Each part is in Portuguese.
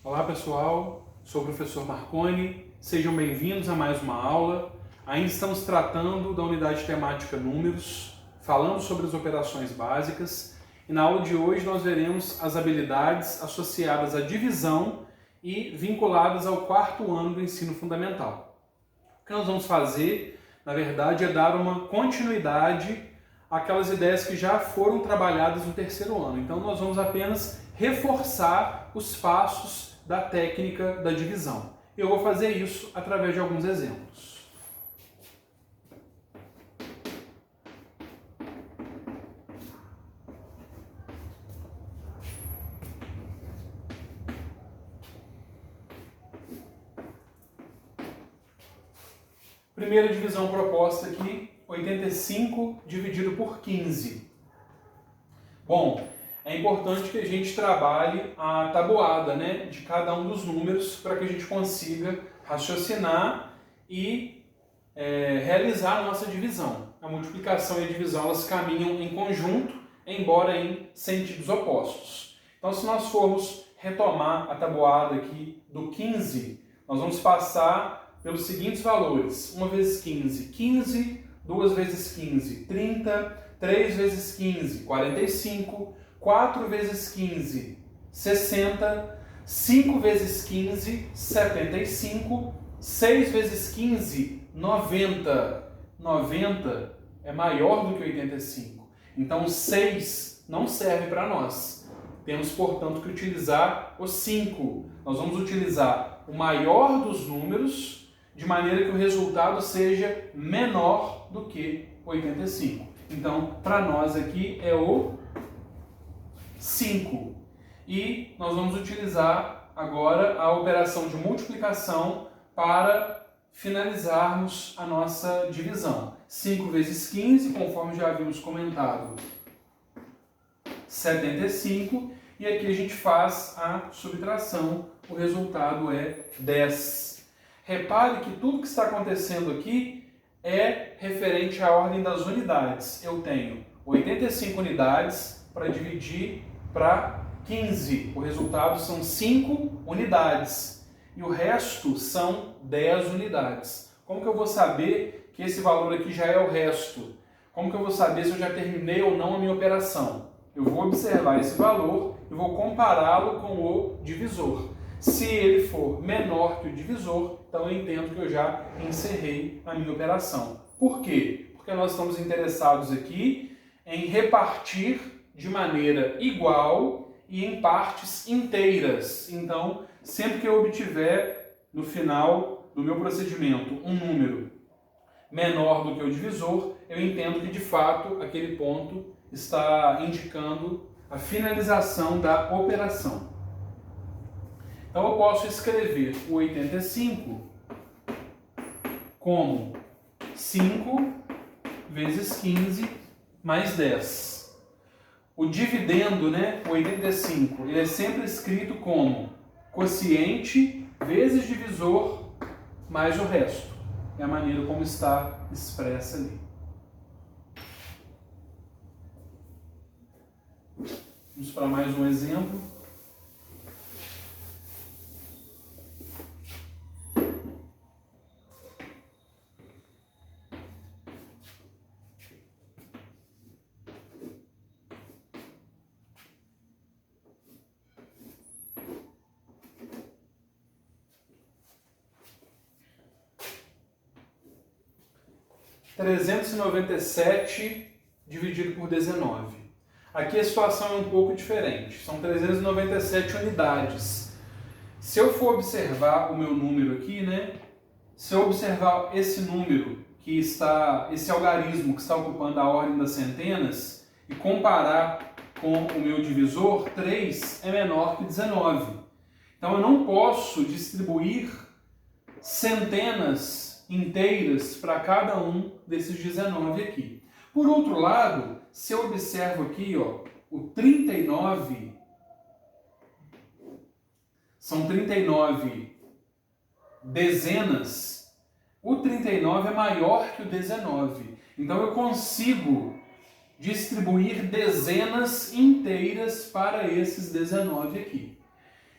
Olá pessoal, sou o professor Marconi, sejam bem-vindos a mais uma aula. Ainda estamos tratando da unidade temática Números, falando sobre as operações básicas e na aula de hoje nós veremos as habilidades associadas à divisão e vinculadas ao quarto ano do ensino fundamental. O que nós vamos fazer, na verdade, é dar uma continuidade àquelas ideias que já foram trabalhadas no terceiro ano. Então nós vamos apenas reforçar os passos da técnica da divisão. Eu vou fazer isso através de alguns exemplos. Primeira divisão proposta aqui, 85 dividido por 15. Bom, é importante que a gente trabalhe a tabuada, né, de cada um dos números para que a gente consiga raciocinar e realizar a nossa divisão. A multiplicação e a divisão elas caminham em conjunto, embora em sentidos opostos. Então, se nós formos retomar a tabuada aqui do 15, nós vamos passar pelos seguintes valores. 1 vezes 15, 15, 2 vezes 15, 30, 3 vezes 15, 45, 4 vezes 15, 60, 5 vezes 15, 75, 6 vezes 15, 90. 90 é maior do que 85. Então, 6 não serve para nós. Temos, portanto, que utilizar o 5. Nós vamos utilizar o maior dos números, de maneira que o resultado seja menor do que 85. Então, para nós aqui é o 5. E nós vamos utilizar agora a operação de multiplicação para finalizarmos a nossa divisão. 5 vezes 15, conforme já havíamos comentado, 75. E aqui a gente faz a subtração, o resultado é 10. Repare que tudo que está acontecendo aqui é referente à ordem das unidades. Eu tenho 85 unidades para dividir para 15. O resultado são 5 unidades. E o resto são 10 unidades. Como que eu vou saber que esse valor aqui já é o resto? Como que eu vou saber se eu já terminei ou não a minha operação? Eu vou observar esse valor e vou compará-lo com o divisor. Se ele for menor que o divisor, então eu entendo que eu já encerrei a minha operação. Por quê? Porque nós estamos interessados aqui em repartir de maneira igual e em partes inteiras. Então, sempre que eu obtiver no final do meu procedimento um número menor do que o divisor, eu entendo que de fato aquele ponto está indicando a finalização da operação. Então eu posso escrever o 85 como 5 vezes 15 mais 10. O dividendo, né, o 85, ele é sempre escrito como quociente vezes divisor mais o resto. É a maneira como está expressa ali. Vamos para mais um exemplo. Trezentos e 397 dividido por 19. Aqui a situação é um pouco diferente. São 397 unidades. Se eu for observar o meu número aqui, né? Se eu observar esse número que está, esse algarismo que está ocupando a ordem das centenas e comparar com o meu divisor, 3 é menor que 19. Então eu não posso distribuir centenas inteiras para cada um desses 19 aqui. Por outro lado, se eu observo aqui, ó, o 39, são 39 dezenas, o 39 é maior que o 19. Então eu consigo distribuir dezenas inteiras para esses 19 aqui.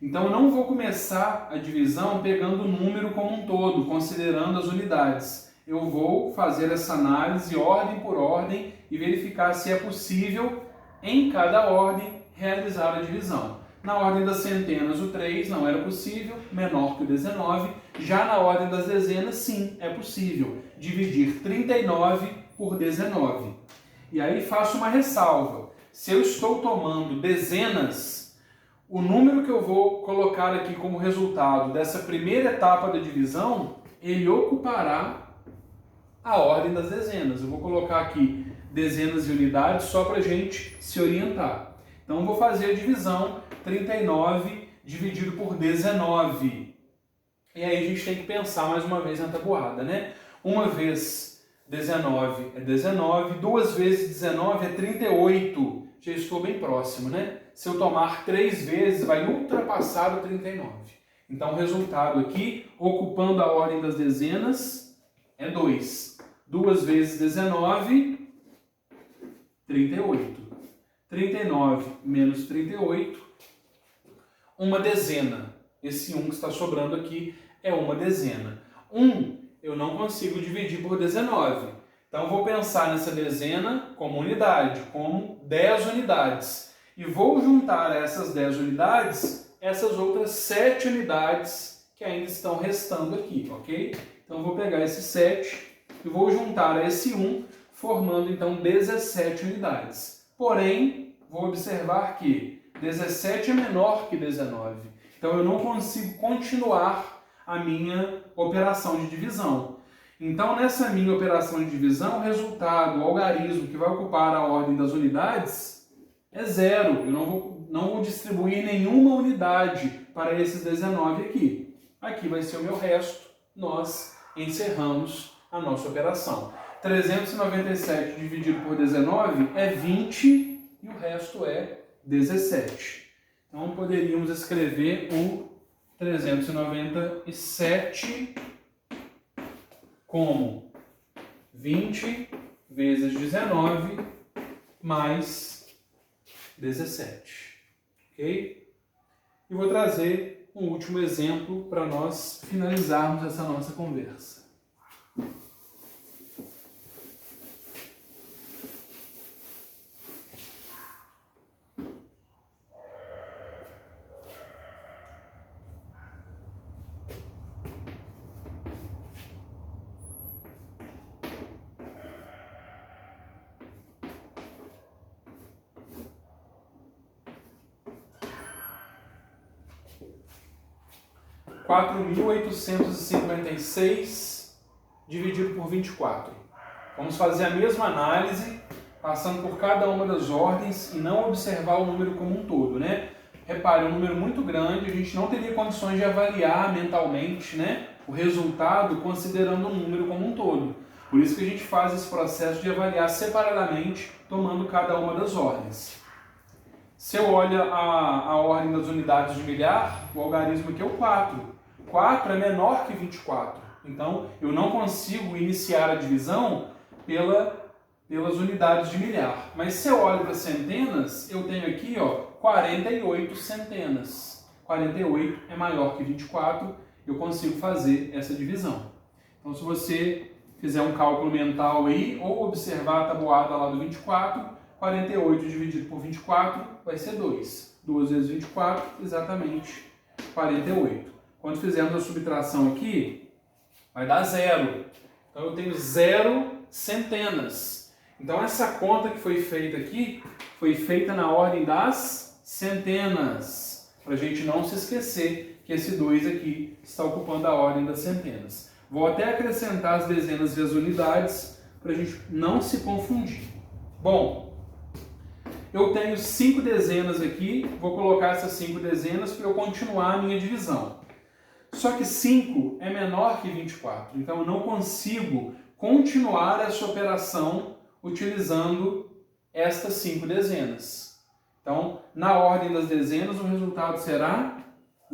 Então eu não vou começar a divisão pegando o número como um todo, considerando as unidades. Eu vou fazer essa análise ordem por ordem e verificar se é possível, em cada ordem, realizar a divisão. Na ordem das centenas, o 3 não era possível, menor que o 19. Já na ordem das dezenas, sim, é possível dividir 39 por 19. E aí faço uma ressalva. Se eu estou tomando dezenas, o número que eu vou colocar aqui como resultado dessa primeira etapa da divisão, ele ocupará a ordem das dezenas. Eu vou colocar aqui dezenas e unidades só para a gente se orientar. Então, eu vou fazer a divisão 39 dividido por 19. E aí a gente tem que pensar mais uma vez na tabuada, né? Uma vez 19 é 19, duas vezes 19 é 38. Já estou bem próximo, né? Se eu tomar 3 vezes, vai ultrapassar o 39. Então, o resultado aqui, ocupando a ordem das dezenas, é 2. 2 vezes 19, 38. 39 menos 38, uma dezena. Esse 1 que está sobrando aqui é uma dezena. 1 eu não consigo dividir por 19. Então, vou pensar nessa dezena como unidade, como 10 unidades. E vou juntar a essas 10 unidades, essas outras 7 unidades que ainda estão restando aqui, ok? Então, eu vou pegar esse 7 e vou juntar a esse 1, formando, então, 17 unidades. Porém, vou observar que 17 é menor que 19. Então, eu não consigo continuar a minha operação de divisão. Então, nessa minha operação de divisão, o resultado, o algarismo que vai ocupar a ordem das unidades é 0. Eu não vou distribuir nenhuma unidade para esses 19 aqui. Aqui vai ser o meu resto. Nós encerramos a nossa operação. 397 dividido por 19 é 20 e o resto é 17. Então, poderíamos escrever o 397 como 20 vezes 19 mais 17. Ok? E vou trazer um último exemplo para nós finalizarmos essa nossa conversa. R$ 4.856 dividido por 24. Vamos fazer a mesma análise, passando por cada uma das ordens e não observar o número como um todo, né? Repare, um número muito grande, a gente não teria condições de avaliar mentalmente, né, o resultado considerando o número como um todo. Por isso que a gente faz esse processo de avaliar separadamente, tomando cada uma das ordens. Se eu olho a ordem das unidades de milhar, o algarismo aqui é o 4. 4 é menor que 24. Então, eu não consigo iniciar a divisão pelas unidades de milhar. Mas se eu olho para centenas, eu tenho aqui 48 centenas. 48 é maior que 24, eu consigo fazer essa divisão. Então, se você fizer um cálculo mental aí, ou observar a tabuada lá do 24, 48 dividido por 24 vai ser 2. 2 vezes 24, exatamente 48. Quando fizermos a subtração aqui, vai dar 0. Então, eu tenho 0 centenas. Então, essa conta que foi feita aqui, foi feita na ordem das centenas. Para a gente não se esquecer que esse 2 aqui está ocupando a ordem das centenas. Vou até acrescentar as dezenas e as unidades, para a gente não se confundir. Bom, eu tenho 5 dezenas aqui, vou colocar essas 5 dezenas para eu continuar a minha divisão. Só que 5 é menor que 24, então eu não consigo continuar essa operação utilizando estas 5 dezenas. Então, na ordem das dezenas, o resultado será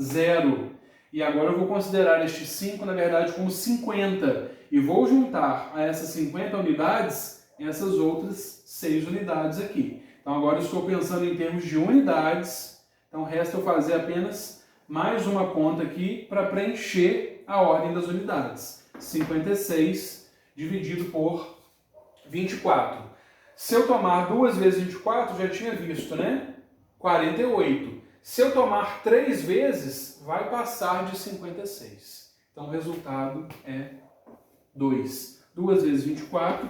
0. E agora eu vou considerar estes 5, na verdade, como 50. E vou juntar a essas 50 unidades essas outras 6 unidades aqui. Então, agora eu estou pensando em termos de unidades. Então, resta eu fazer apenas mais uma conta aqui para preencher a ordem das unidades. 56 dividido por 24. Se eu tomar 2 vezes 24, já tinha visto, né? 48. Se eu tomar 3 vezes, vai passar de 56. Então o resultado é 2. 2 vezes 24,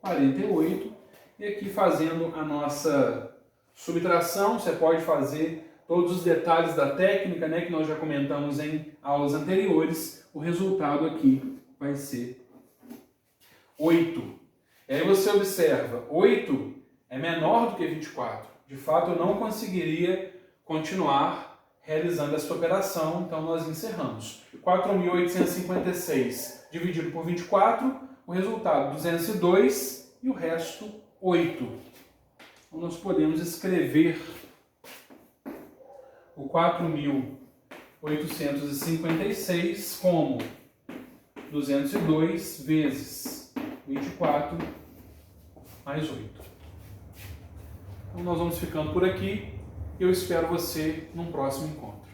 48. E aqui fazendo a nossa subtração, você pode fazer todos os detalhes da técnica, né, que nós já comentamos em aulas anteriores. O resultado aqui vai ser 8. E aí você observa, 8 é menor do que 24. De fato, eu não conseguiria continuar realizando essa operação, então nós encerramos. 4.856 dividido por 24, o resultado 202 e o resto 8. Então nós podemos escrever o 4.856 como 202 vezes 24 mais 8. Então nós vamos ficando por aqui. Eu espero você num próximo encontro.